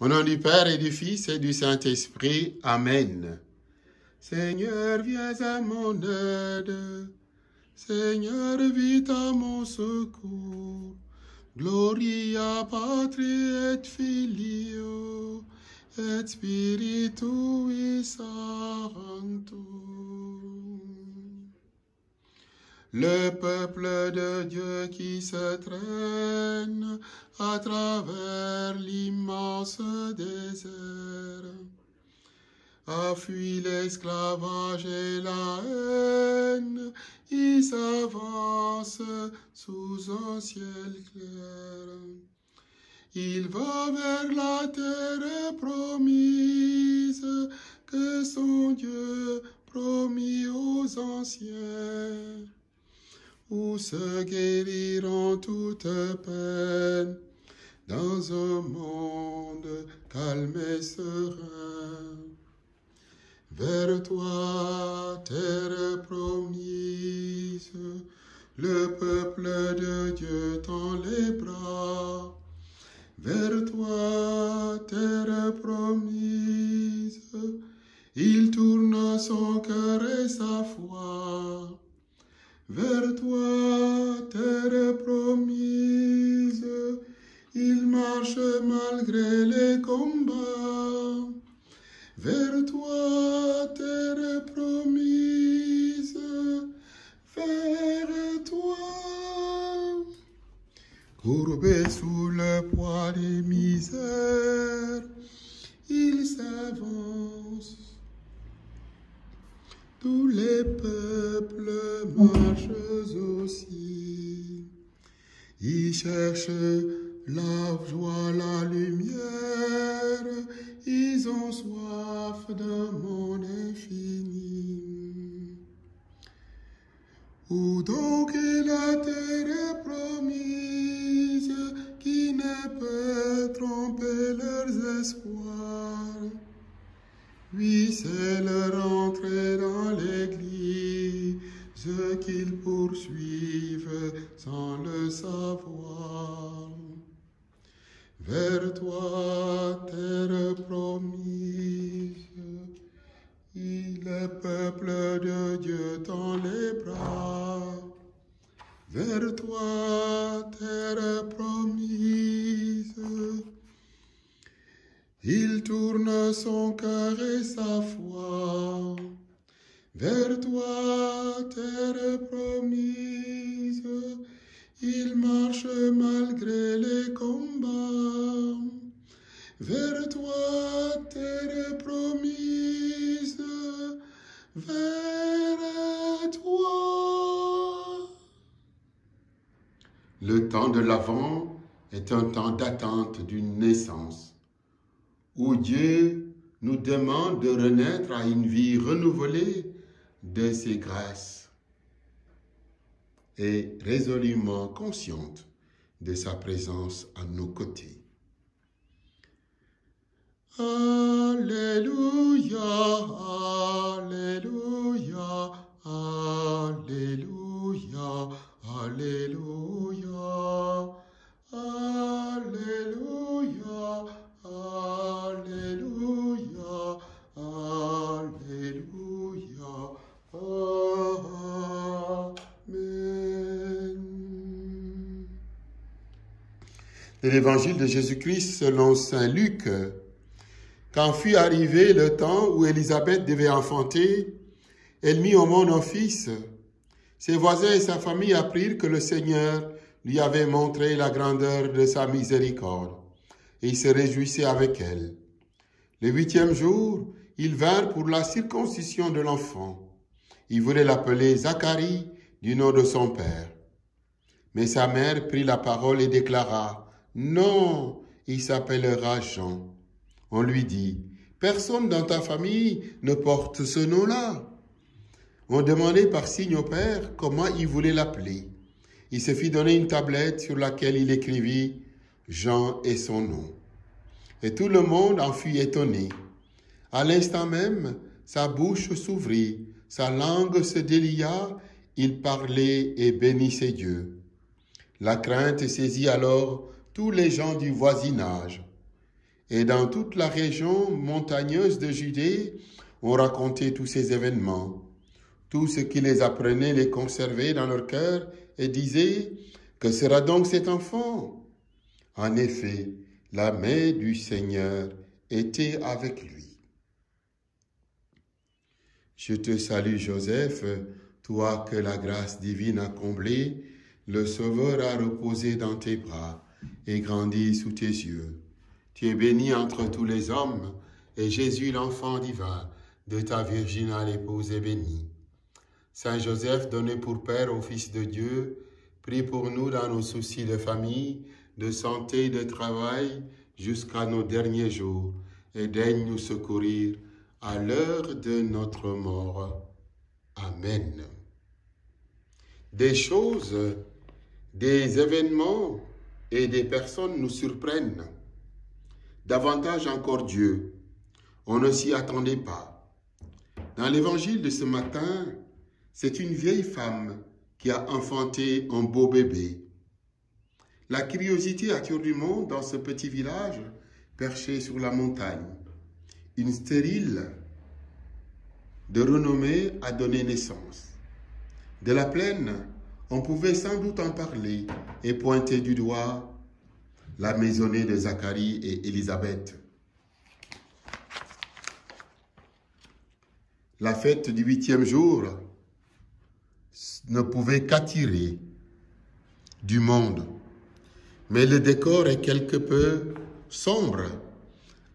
Au nom du Père et du Fils et du Saint-Esprit. Amen. Seigneur, viens à mon aide. Seigneur, vite à mon secours. Gloria Patri et Filio et Spiritui Sanctum. Le peuple de Dieu qui se traîne à travers l'immense désert a fui l'esclavage et la haine, il s'avance sous un ciel clair. Il va vers la terre promise que son Dieu promit aux anciens, où se guériront toutes peines dans un monde calme et serein. Vers toi, terre promise, le peuple de Dieu tend les bras. Vers toi, terre promise, il tourne son cœur et sa foi. Vers toi, terre promise, il marche malgré les combats. Vers toi, terre promise, vers toi. Courbé sous le poids des misères, il s'avance. Tous les peuples marchent aussi. Ils cherchent la joie, la lumière. Ils ont soif d'un monde infini. Où donc est la terre promise qui ne peut tromper leurs espoirs? Oui, c'est leur entrée dans l'église qu'ils poursuivent sans le savoir. Vers toi, terre promise, le peuple de Dieu tend les bras. Vers toi, terre promise, il tourne son cœur et sa foi. Vers toi, terre promise, il marche malgré les combats. Vers toi, terre promise, vers toi. Le temps de l'Avent est un temps d'attente d'une naissance, où Dieu nous demande de renaître à une vie renouvelée de ses grâces et résolument consciente de sa présence à nos côtés. Alléluia, Alléluia, Alléluia, Alléluia, Alléluia, Alléluia, Alléluia, Amen. De l'Évangile de Jésus-Christ selon saint Luc. Quand fut arrivé le temps où Élisabeth devait enfanter, elle mit au monde un fils. Ses voisins et sa famille apprirent que le Seigneur lui avait montré la grandeur de sa miséricorde, et ils se réjouissaient avec elle. Le 8e jour, ils vinrent pour la circoncision de l'enfant. Ils voulaient l'appeler Zacharie du nom de son père. Mais sa mère prit la parole et déclara, « Non, il s'appellera Jean. » On lui dit, « Personne dans ta famille ne porte ce nom-là. » On demandait par signe au père comment il voulait l'appeler. Il se fit donner une tablette sur laquelle il écrivit « Jean et son nom ». Et tout le monde en fut étonné. À l'instant même, sa bouche s'ouvrit, sa langue se délia, il parlait et bénissait Dieu. La crainte saisit alors tous les gens du voisinage. et dans toute la région montagneuse de Judée, on racontait tous ces événements. Tout ce qui les apprenait les conservait dans leur cœur et disait « Que sera donc cet enfant ?» En effet, la main du Seigneur était avec lui. Je te salue Joseph, toi que la grâce divine a comblé, le Sauveur a reposé dans tes bras et grandi sous tes yeux. Tu es bénie entre tous les hommes, et Jésus, l'enfant divin, de ta virginale épouse est béni. Saint Joseph, donné pour Père au Fils de Dieu, prie pour nous dans nos soucis de famille, de santé, de travail, jusqu'à nos derniers jours, et daigne nous secourir à l'heure de notre mort. Amen. Des choses, des événements et des personnes nous surprennent. Davantage encore Dieu. On ne s'y attendait pas. Dans l'évangile de ce matin, c'est une vieille femme qui a enfanté un beau bébé. La curiosité attire du monde dans ce petit village perché sur la montagne. Une stérile de renommée a donné naissance. De la plaine, on pouvait sans doute en parler et pointer du doigt la maisonnée de Zacharie et Élisabeth. La fête du 8e jour ne pouvait qu'attirer du monde, mais le décor est quelque peu sombre,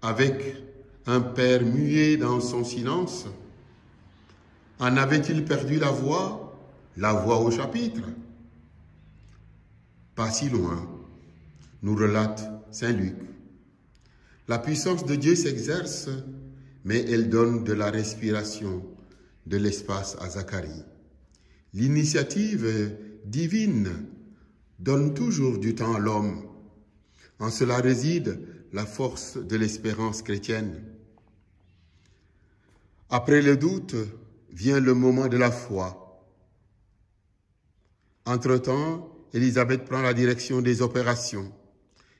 avec un père muet dans son silence. En avait-il perdu la voix au chapitre? Pas si loin, nous relate Saint Luc. La puissance de Dieu s'exerce, mais elle donne de la respiration, de l'espace à Zacharie. L'initiative divine donne toujours du temps à l'homme. En cela réside la force de l'espérance chrétienne. Après le doute, vient le moment de la foi. Entre-temps, Élisabeth prend la direction des opérations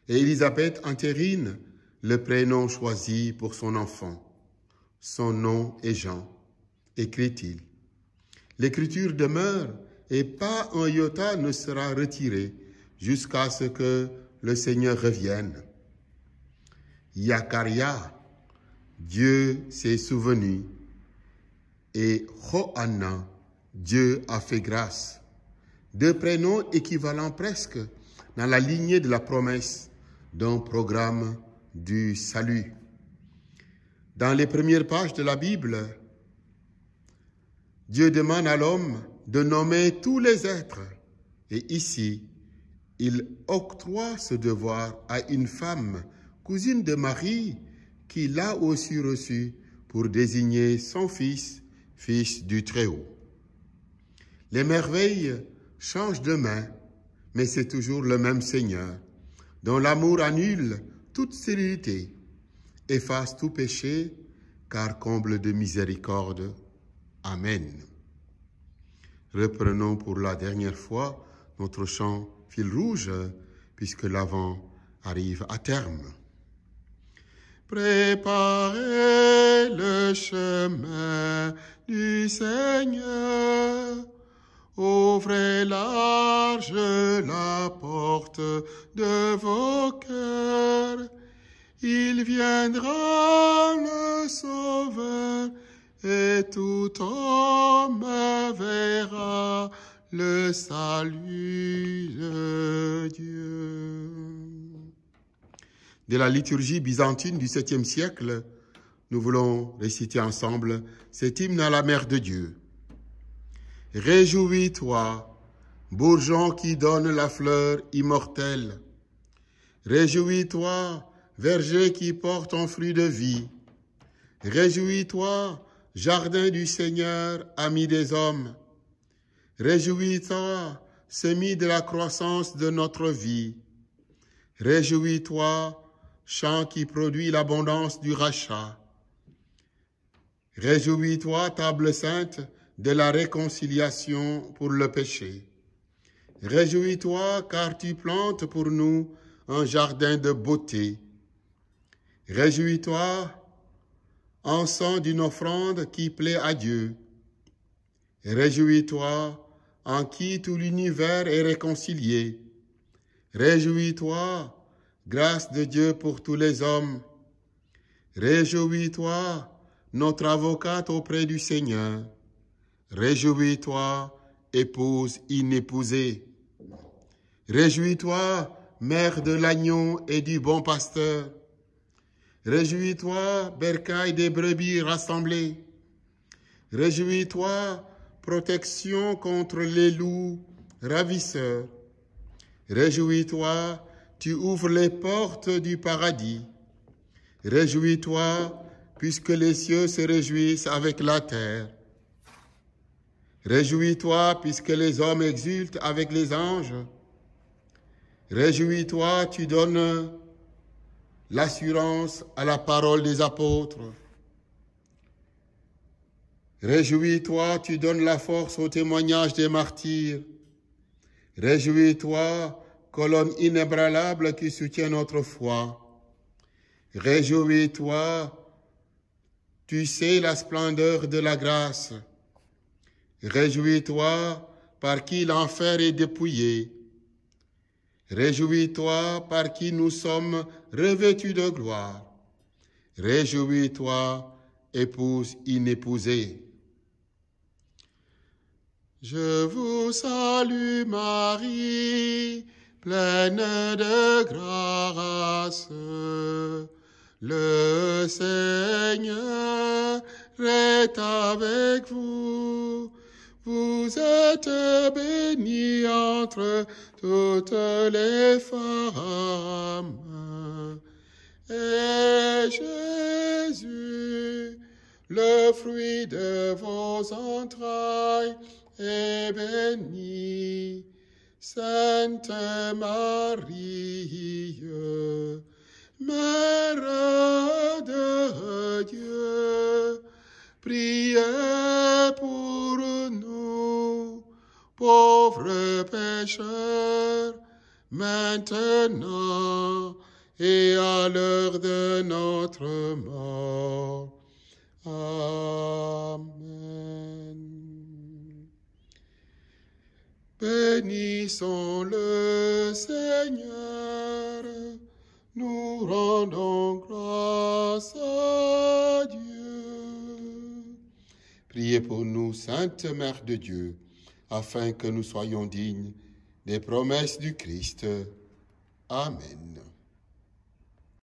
et Élisabeth entérine le prénom choisi pour son enfant. Son nom est Jean, écrit-il. L'écriture demeure et pas un iota ne sera retiré jusqu'à ce que le Seigneur revienne. Yakaria, Dieu s'est souvenu, et Hoanna, Dieu a fait grâce. Deux prénoms équivalents presque dans la lignée de la promesse d'un programme du salut. Dans les premières pages de la Bible, Dieu demande à l'homme de nommer tous les êtres. Et ici, il octroie ce devoir à une femme, cousine de Marie, qui l'a aussi reçu pour désigner son fils, fils du Très-Haut. Les merveilles changent de main, mais c'est toujours le même Seigneur, dont l'amour annule toute stérilité, efface tout péché, car comble de miséricorde. Amen. Reprenons pour la dernière fois notre chant fil rouge, puisque l'Avent arrive à terme. Préparez le chemin du Seigneur, ouvrez large la porte de vos cœurs, il viendra le Sauveur, et tout homme verra le salut de Dieu. De la liturgie byzantine du 7e siècle, nous voulons réciter ensemble cet hymne à la Mère de Dieu. Réjouis-toi, bourgeon qui donne la fleur immortelle. Réjouis-toi, verger qui porte un fruit de vie. Réjouis-toi, jardin du Seigneur, ami des hommes. Réjouis-toi, semis de la croissance de notre vie. Réjouis-toi, champ qui produit l'abondance du rachat. Réjouis-toi, table sainte, de la réconciliation pour le péché. Réjouis-toi, car tu plantes pour nous un jardin de beauté. Réjouis-toi, encens d'une offrande qui plaît à Dieu. Réjouis-toi, en qui tout l'univers est réconcilié. Réjouis-toi, grâce de Dieu pour tous les hommes. Réjouis-toi, notre avocate auprès du Seigneur. Réjouis-toi, épouse inépousée. Réjouis-toi, mère de l'agneau et du bon pasteur. Réjouis-toi, bercail des brebis rassemblées. Réjouis-toi, protection contre les loups ravisseurs. Réjouis-toi, tu ouvres les portes du paradis. Réjouis-toi, puisque les cieux se réjouissent avec la terre. Réjouis-toi, puisque les hommes exultent avec les anges. Réjouis-toi, tu donnes l'assurance à la parole des apôtres. Réjouis-toi, tu donnes la force au témoignage des martyrs. Réjouis-toi, colonne inébranlable qui soutient notre foi. Réjouis-toi, tu sais la splendeur de la grâce. Réjouis-toi, par qui l'enfer est dépouillé. Réjouis-toi, par qui nous sommes revêtus de gloire. Réjouis-toi, épouse inépousée. Je vous salue Marie, pleine de grâce. Le Seigneur est avec vous. Vous êtes bénie entre toutes les femmes. Et Jésus, le fruit de vos entrailles, est béni. Sainte Marie, Mère de Dieu, priez pour nous, pauvres pécheurs, maintenant et à l'heure de notre mort. Amen. Bénissons le Seigneur, nous rendons grâce à Dieu. Priez pour nous, Sainte Mère de Dieu, afin que nous soyons dignes des promesses du Christ. Amen.